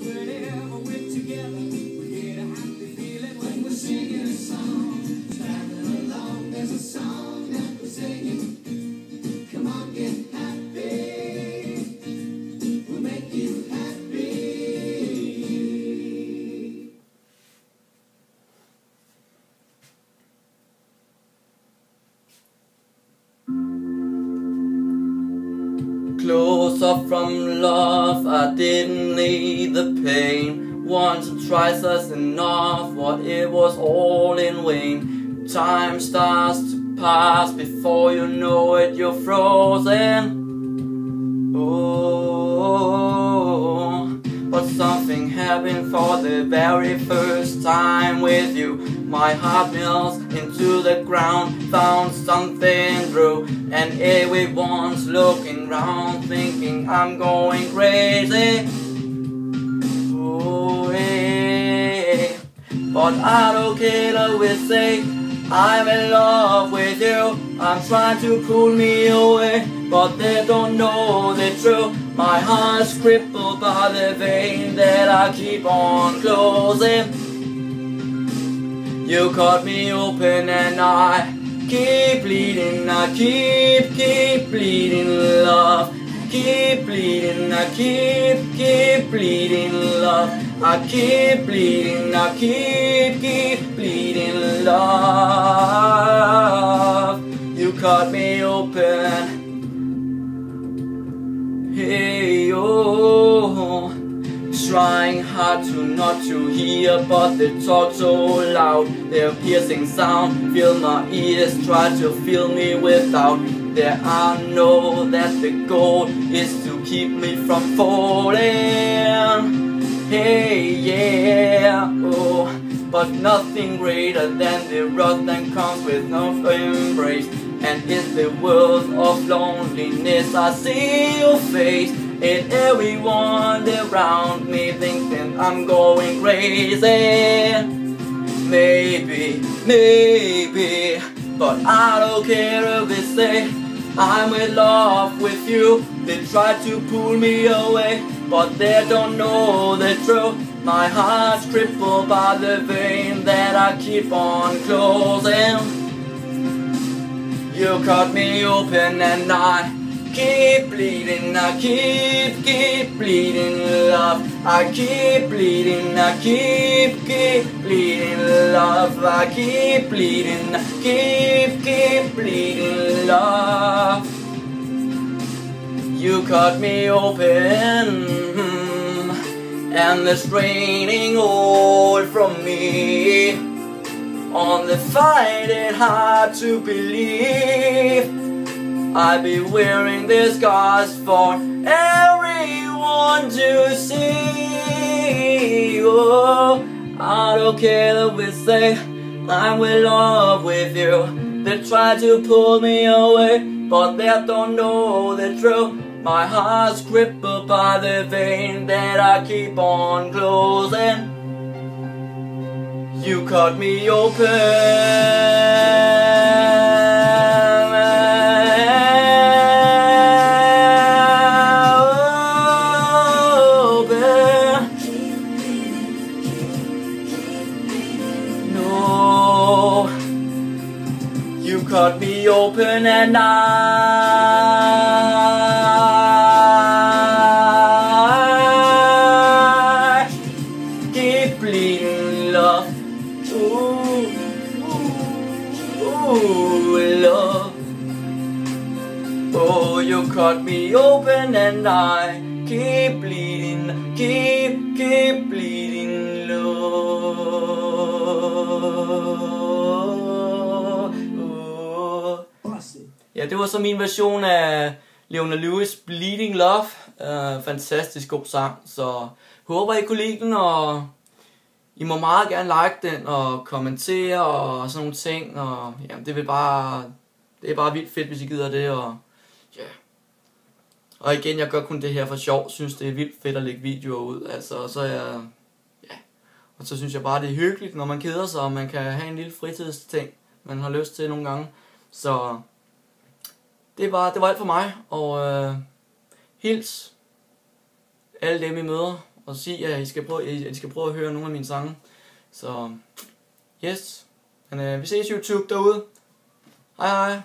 whenever we're together, we get a happy feeling when we're singing a song. Traveling along, there's a song that we're singing. Come on, get happy. We'll make you happy. Close up from love, I didn't need the pain. Once or twice that's enough, what it was all in vain. Time starts to pass, before you know it you're frozen. Oh, but something happened for the very first time with you. My heart melts into the ground, found something through, and everyone's looking round, thinking I'm going crazy. Oh, hey. But I don't care what they say, I'm in love with you. I'm trying to pull me away, but they don't know the truth. My heart's crippled by the vein that I keep on closing. You cut me open and I keep bleeding. I keep bleeding, love. Keep bleeding, I keep bleeding, love. I keep bleeding, I keep bleeding, love. You cut me open. Hey, oh, trying hard to not to hear, but they talk so loud. Their piercing sound fill my ears, try to fill me without. There I know that the goal is to keep me from falling. Hey, yeah, oh, but nothing greater than the wrath that comes with no embrace. And in the world of loneliness I see your face, and everyone around me thinks that I'm going crazy. Maybe, but I don't care if they say I'm in love with you. They try to pull me away, but they don't know the truth. My heart's crippled by the vein that I keep on closing. You cut me open and I keep bleeding, I keep bleeding, love. I keep bleeding, I keep bleeding, love. I keep bleeding, I keep bleeding, love. You cut me open, and it's raining all from me. On the fight it hard to believe I'll be wearing these scars for everyone to see. Oh, I don't care if they say I'm in love with you. They try to pull me away, but they don't know the truth. My heart's crippled by the vein that I keep on closing. You cut me open, no. You cut me open and I keep bleeding, love. Ooh, love. Oh, you cut me open and I keep bleeding, keep bleeding, love. Ja, det var så min version af Leona Lewis' Bleeding Love. Fantastisk god sang, så håber I kunne lide den, og I må meget gerne like den og kommentere og sådan nogle ting, og jamen, det er bare vildt fedt, hvis I gider det, og ja. Yeah. Og igen, jeg gør kun det her for sjov, synes det er vildt fedt at lægge videoer ud, altså, og så er jeg, ja. Og så synes jeg bare, det er hyggeligt, når man keder sig, og man kan have en lille fritidsting, man har lyst til nogle gange, så det var alt for mig, og hils alle dem I møder, og sige, at I skal prøve at høre nogle af mine sange. Så yes, men vi ses YouTube derude. Hej hej.